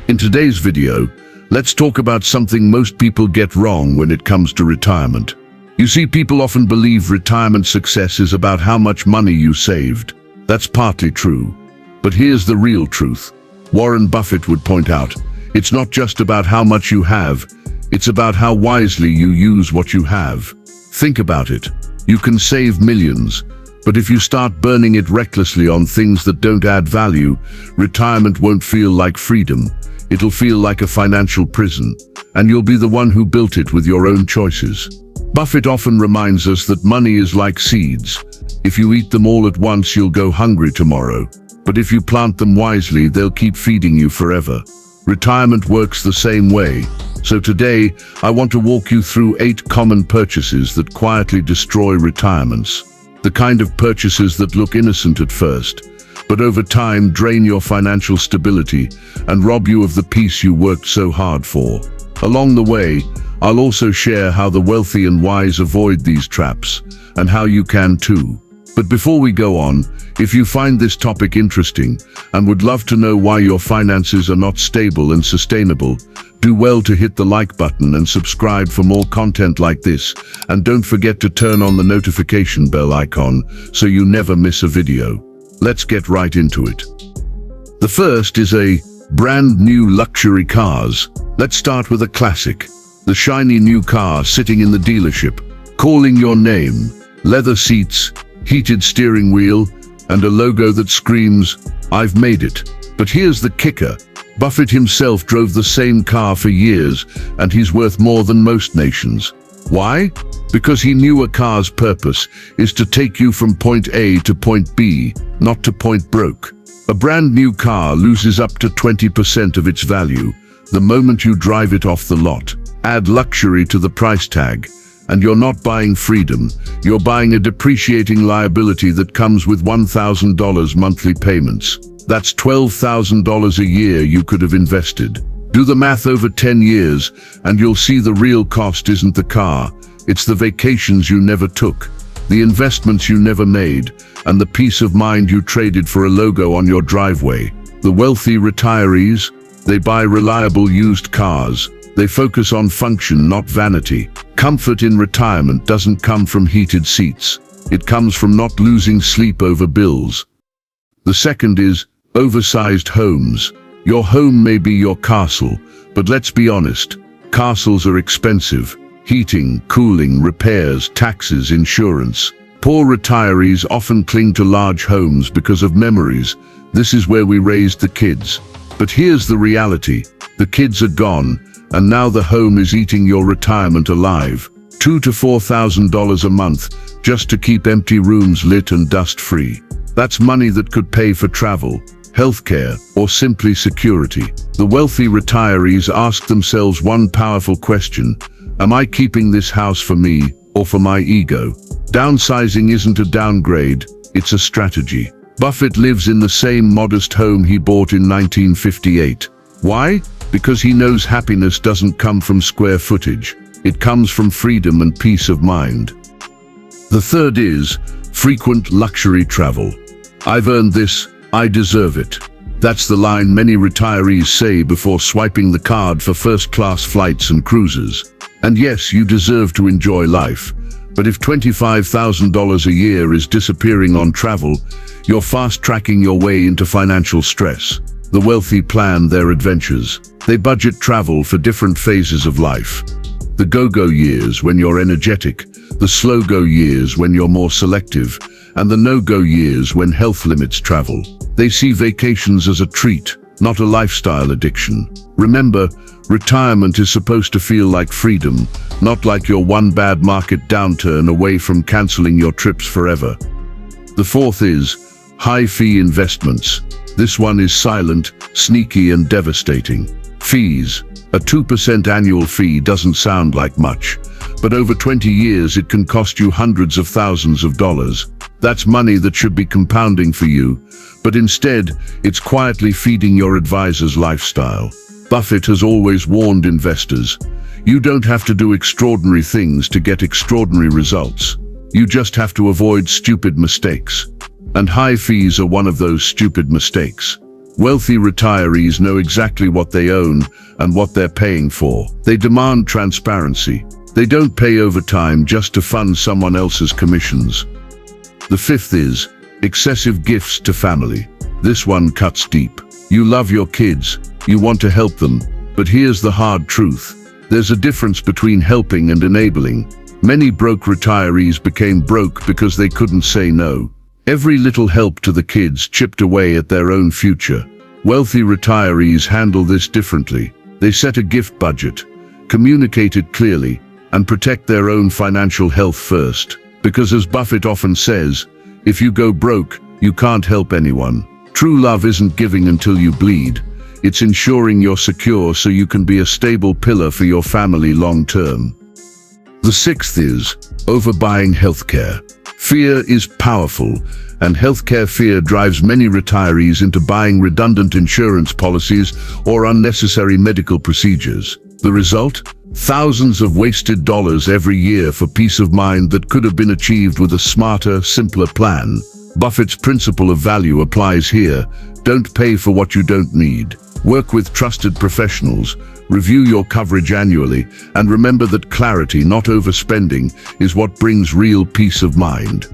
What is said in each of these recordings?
In today's video, let's talk about something most people get wrong when it comes to retirement. You see, people often believe retirement success is about how much money you saved. That's partly true. But here's the real truth. Warren Buffett would point out, it's not just about how much you have, it's about how wisely you use what you have. Think about it. You can save millions, but if you start burning it recklessly on things that don't add value, retirement won't feel like freedom. It'll feel like a financial prison, and you'll be the one who built it with your own choices. Buffett often reminds us that money is like seeds. If you eat them all at once, you'll go hungry tomorrow. But if you plant them wisely, they'll keep feeding you forever. Retirement works the same way. So today, I want to walk you through 8 common purchases that quietly destroy retirements. The kind of purchases that look innocent at first, but over time drain your financial stability and rob you of the peace you worked so hard for. Along the way, I'll also share how the wealthy and wise avoid these traps, and how you can too. But before we go on, if you find this topic interesting and would love to know why your finances are not stable and sustainable, do well to hit the like button and subscribe for more content like this, and don't forget to turn on the notification bell icon so you never miss a video. Let's get right into it. The first is a brand new luxury cars. Let's start with a classic. The shiny new car sitting in the dealership, calling your name. Leather seats, heated steering wheel, and a logo that screams, "I've made it." But here's the kicker. Buffett himself drove the same car for years, and he's worth more than most nations. Why? Because he knew a car's purpose is to take you from point A to point B, not to point broke. A brand new car loses up to 20% of its value the moment you drive it off the lot. Add luxury to the price tag, and you're not buying freedom, you're buying a depreciating liability that comes with $1,000 monthly payments. That's $12,000 a year you could have invested. Do the math over 10 years, and you'll see the real cost isn't the car, it's the vacations you never took, the investments you never made, and the peace of mind you traded for a logo on your driveway. The wealthy retirees, they buy reliable used cars. They focus on function, not vanity. Comfort in retirement doesn't come from heated seats. It comes from not losing sleep over bills. The second is oversized homes. Your home may be your castle, but let's be honest, castles are expensive. Heating, cooling, repairs, taxes, insurance. Poor retirees often cling to large homes because of memories. This is where we raised the kids. But here's the reality. The kids are gone, and now the home is eating your retirement alive. $2,000 to $4,000 a month just to keep empty rooms lit and dust-free. That's money that could pay for travel, healthcare, or simply security. The wealthy retirees ask themselves one powerful question: am I keeping this house for me or for my ego? Downsizing isn't a downgrade, it's a strategy. Buffett lives in the same modest home he bought in 1958. Why? Because he knows happiness doesn't come from square footage. It comes from freedom and peace of mind. The third is frequent luxury travel. I've earned this, I deserve it. That's the line many retirees say before swiping the card for first-class flights and cruises. And yes, you deserve to enjoy life. But if $25,000 a year is disappearing on travel, you're fast-tracking your way into financial stress. The wealthy plan their adventures. They budget travel for different phases of life. The go-go years when you're energetic, the slow-go years when you're more selective, and the no-go years when health limits travel. They see vacations as a treat, not a lifestyle addiction. Remember, retirement is supposed to feel like freedom, not like you're one bad market downturn away from canceling your trips forever. The fourth is high-fee investments. This one is silent, sneaky, and devastating. Fees. A 2% annual fee doesn't sound like much, but over 20 years it can cost you hundreds of thousands of dollars. That's money that should be compounding for you, but instead, it's quietly feeding your advisor's lifestyle. Buffett has always warned investors, you don't have to do extraordinary things to get extraordinary results. You just have to avoid stupid mistakes. And high fees are one of those stupid mistakes. Wealthy retirees know exactly what they own and what they're paying for. They demand transparency. They don't pay overtime just to fund someone else's commissions. The fifth is excessive gifts to family. This one cuts deep. You love your kids, you want to help them, but here's the hard truth. There's a difference between helping and enabling. Many broke retirees became broke because they couldn't say no. Every little help to the kids chipped away at their own future. Wealthy retirees handle this differently. They set a gift budget, communicate it clearly, and protect their own financial health first. Because as Buffett often says, if you go broke, you can't help anyone. True love isn't giving until you bleed. It's ensuring you're secure so you can be a stable pillar for your family long term. The sixth is overbuying healthcare. Fear is powerful, and healthcare fear drives many retirees into buying redundant insurance policies or unnecessary medical procedures. The result? Thousands of wasted dollars every year for peace of mind that could have been achieved with a smarter, simpler plan. Buffett's principle of value applies here. Don't pay for what you don't need. Work with trusted professionals, review your coverage annually, and remember that clarity, not overspending, is what brings real peace of mind.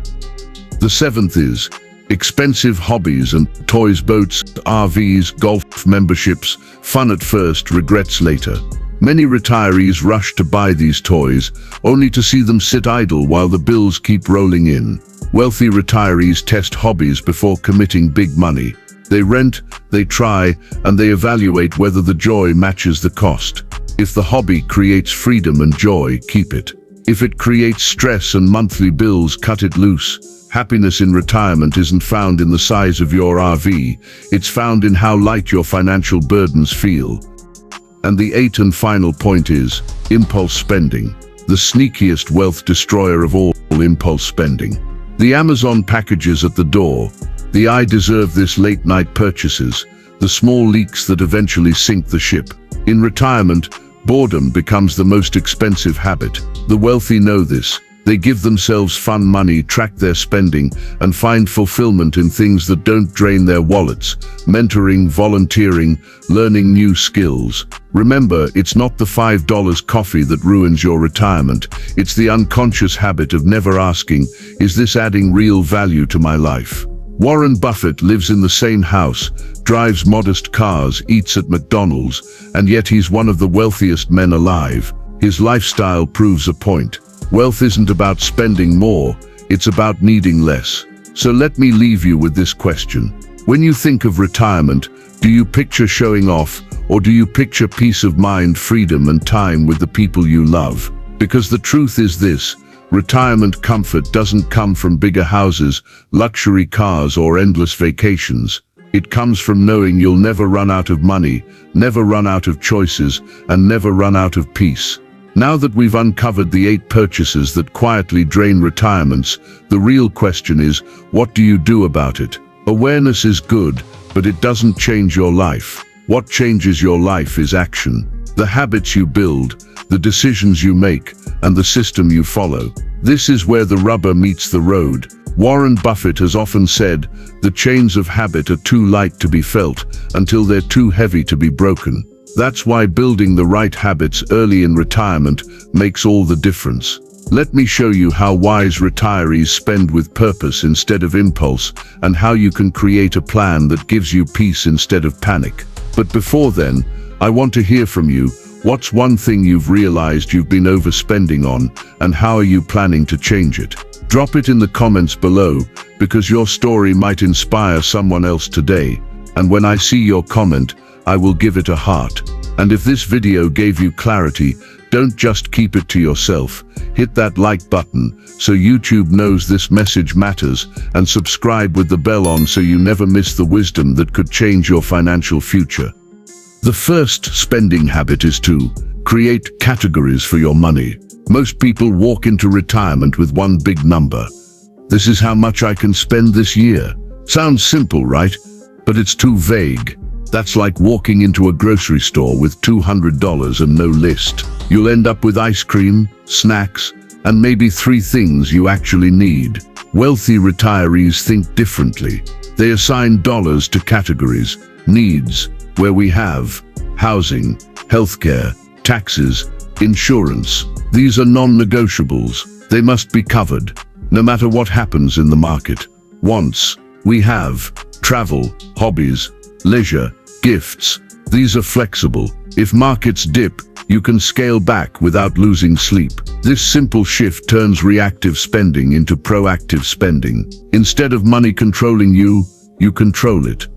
The seventh is expensive hobbies and toys, boats, RVs, golf memberships, fun at first, regrets later. Many retirees rush to buy these toys, only to see them sit idle while the bills keep rolling in. Wealthy retirees test hobbies before committing big money. They rent, they try, and they evaluate whether the joy matches the cost. If the hobby creates freedom and joy, keep it. If it creates stress and monthly bills, cut it loose. Happiness in retirement isn't found in the size of your RV, it's found in how light your financial burdens feel. And the eighth and final point is impulse spending, the sneakiest wealth destroyer of all. Impulse spending. The Amazon packages at the door, the I deserve this late night purchases, the small leaks that eventually sink the ship. In retirement, boredom becomes the most expensive habit. The wealthy know this. They give themselves fun money, track their spending, and find fulfillment in things that don't drain their wallets. Mentoring, volunteering, learning new skills. Remember, it's not the $5 coffee that ruins your retirement. It's the unconscious habit of never asking, is this adding real value to my life? Warren Buffett lives in the same house, drives modest cars, eats at McDonald's, and yet he's one of the wealthiest men alive. His lifestyle proves a point. Wealth isn't about spending more, it's about needing less. So let me leave you with this question. When you think of retirement, do you picture showing off, or do you picture peace of mind, freedom, and time with the people you love? Because the truth is this, retirement comfort doesn't come from bigger houses, luxury cars, or endless vacations. It comes from knowing you'll never run out of money, never run out of choices, and never run out of peace. Now that we've uncovered the 8 purchases that quietly drain retirements, the real question is, what do you do about it? Awareness is good, but it doesn't change your life. What changes your life is action. The habits you build, the decisions you make, and the system you follow. This is where the rubber meets the road. Warren Buffett has often said, the chains of habit are too light to be felt until they're too heavy to be broken. That's why building the right habits early in retirement makes all the difference. Let me show you how wise retirees spend with purpose instead of impulse, and how you can create a plan that gives you peace instead of panic. But before then, I want to hear from you. What's one thing you've realized you've been overspending on, and how are you planning to change it? Drop it in the comments below, because your story might inspire someone else today. And when I see your comment, I will give it a heart. And if this video gave you clarity, don't just keep it to yourself. Hit that like button so YouTube knows this message matters, and subscribe with the bell on so you never miss the wisdom that could change your financial future. The first spending habit is to create categories for your money. Most people walk into retirement with one big number. This is how much I can spend this year. Sounds simple, right? But it's too vague. That's like walking into a grocery store with $200 and no list. You'll end up with ice cream, snacks, and maybe 3 things you actually need. Wealthy retirees think differently. They assign dollars to categories. Needs, where we have housing, healthcare, taxes, insurance. These are non-negotiables. They must be covered, no matter what happens in the market. Wants, we have travel, hobbies, leisure, gifts. These are flexible. If markets dip, you can scale back without losing sleep. This simple shift turns reactive spending into proactive spending. Instead of money controlling you, you control it.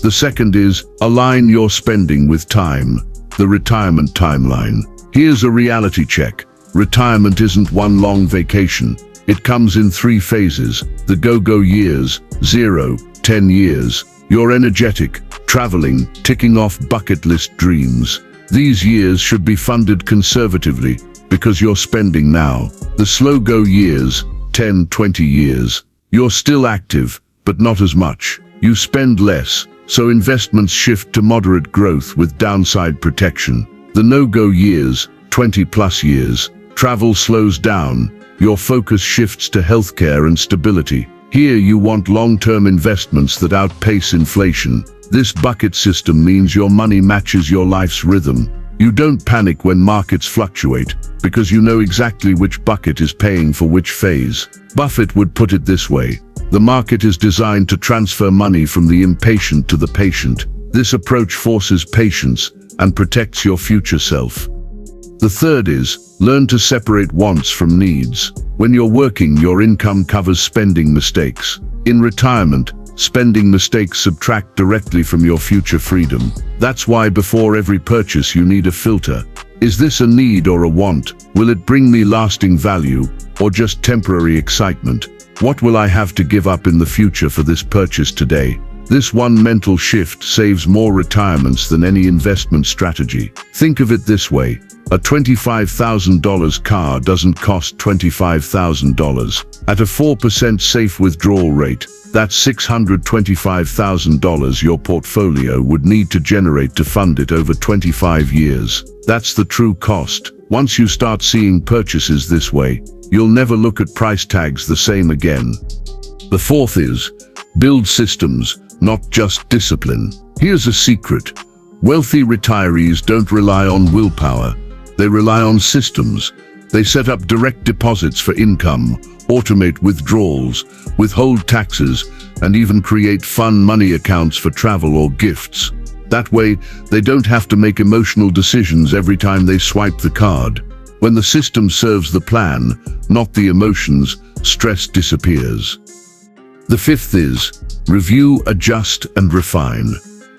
The second is, align your spending with time, the retirement timeline. Here's a reality check. Retirement isn't one long vacation. It comes in 3 phases, the go-go years, 0, 10 years. You're energetic, traveling, ticking off bucket list dreams. These years should be funded conservatively because you're spending now. The slow-go years, 10, 20 years. You're still active, but not as much. You spend less, so investments shift to moderate growth with downside protection. The no-go years, 20-plus years. Travel slows down. Your focus shifts to healthcare and stability. Here you want long-term investments that outpace inflation. This bucket system means your money matches your life's rhythm. You don't panic when markets fluctuate, because you know exactly which bucket is paying for which phase. Buffett would put it this way: the market is designed to transfer money from the impatient to the patient. This approach forces patience and protects your future self. The third is, learn to separate wants from needs. When you're working, your income covers spending mistakes. In retirement, spending mistakes subtract directly from your future freedom. That's why before every purchase you need a filter. Is this a need or a want? Will it bring me lasting value or just temporary excitement? What will I have to give up in the future for this purchase today? This one mental shift saves more retirements than any investment strategy. Think of it this way: a $25,000 car doesn't cost $25,000. At a 4% safe withdrawal rate, that's $625,000 your portfolio would need to generate to fund it over 25 years. That's the true cost. Once you start seeing purchases this way, you'll never look at price tags the same again. The fourth is, build systems, not just discipline. Here's a secret. Wealthy retirees don't rely on willpower. They rely on systems. They set up direct deposits for income, automate withdrawals, withhold taxes, and even create fun money accounts for travel or gifts. That way, they don't have to make emotional decisions every time they swipe the card. When the system serves the plan, not the emotions, stress disappears. The fifth is, review, adjust, and refine.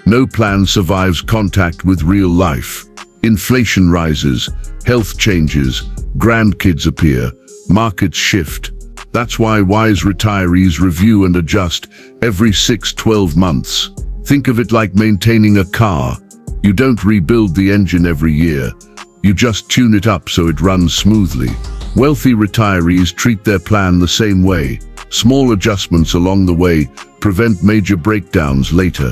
No plan survives contact with real life. Inflation rises, health changes, grandkids appear, markets shift. That's why wise retirees review and adjust every 6-12 months. Think of it like maintaining a car. You don't rebuild the engine every year. You just tune it up so it runs smoothly. Wealthy retirees treat their plan the same way. Small adjustments along the way prevent major breakdowns later.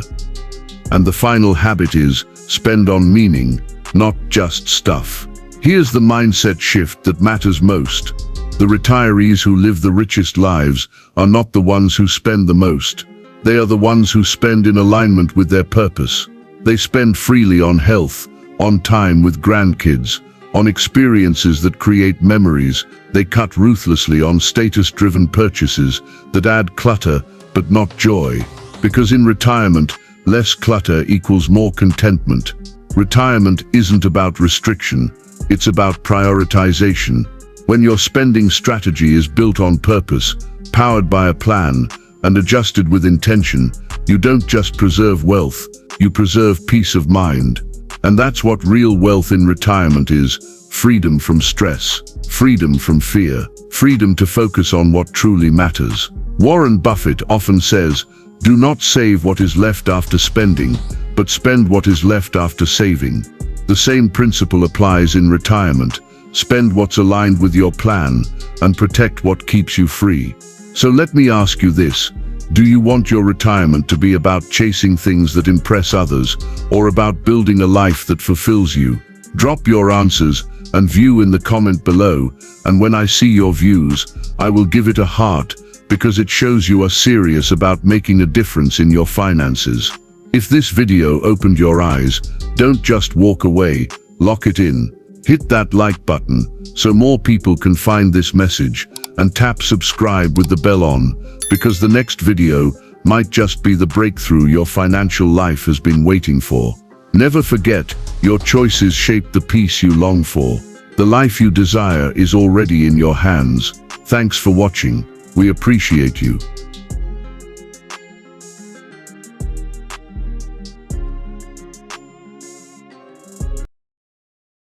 And the final habit is, spend on meaning, not just stuff. Here's the mindset shift that matters most. The retirees who live the richest lives are not the ones who spend the most. They are the ones who spend in alignment with their purpose. They spend freely on health, on time with grandkids, on experiences that create memories. They cut ruthlessly on status-driven purchases that add clutter but not joy. Because in retirement, less clutter equals more contentment. Retirement isn't about restriction, it's about prioritization. When your spending strategy is built on purpose, powered by a plan, and adjusted with intention, you don't just preserve wealth, you preserve peace of mind. And that's what real wealth in retirement is: freedom from stress, freedom from fear, freedom to focus on what truly matters. Warren Buffett often says, "Do not save what is left after spending, but spend what is left after saving." The same principle applies in retirement. Spend what's aligned with your plan and protect what keeps you free. So let me ask you this: do you want your retirement to be about chasing things that impress others, or about building a life that fulfills you? Drop your answers and view in the comment below, and when I see your views, I will give it a heart, because it shows you are serious about making a difference in your finances. If this video opened your eyes, don't just walk away, lock it in. Hit that like button so more people can find this message, and tap subscribe with the bell on, because the next video might just be the breakthrough your financial life has been waiting for. Never forget, your choices shape the peace you long for. The life you desire is already in your hands. Thanks for watching. We appreciate you.